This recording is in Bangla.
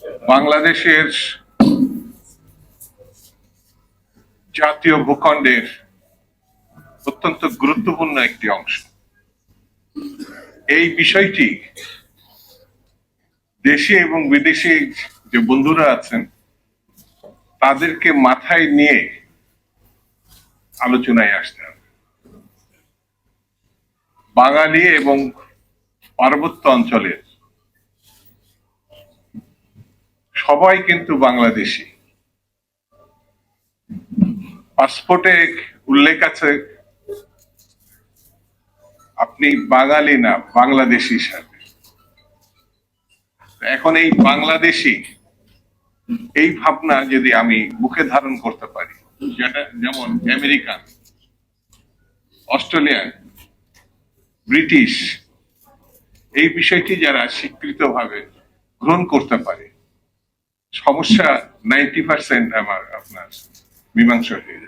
বাংলাদেশের জাতীয় ভূখণ্ডের অত্যন্ত গুরুত্বপূর্ণ একটি অংশ। এই বিষয়টি দেশে এবং বিদেশে যে বন্ধুরা আছেন তাদেরকে মাথায় নিয়ে আলোচনায় আসতে হবে। বাঙালি এবং পার্বত্য অঞ্চলের সবাই কিন্তু বাংলাদেশী। পাসপোর্টে উল্লেখ আছে আপনি বাঙালি না বাংলাদেশি হিসাবে। এখন এই বাংলাদেশি এই ভাবনা যদি আমি মুখে ধারণ করতে পারি, যেটা যেমন আমেরিকান, অস্ট্রেলিয়ান, ব্রিটিশ, এই বিষয়টি যারা স্বীকৃতভাবে গ্রহণ করতে পারে, সমস্যা 90% আমার আপনার মীমাংসা হয়ে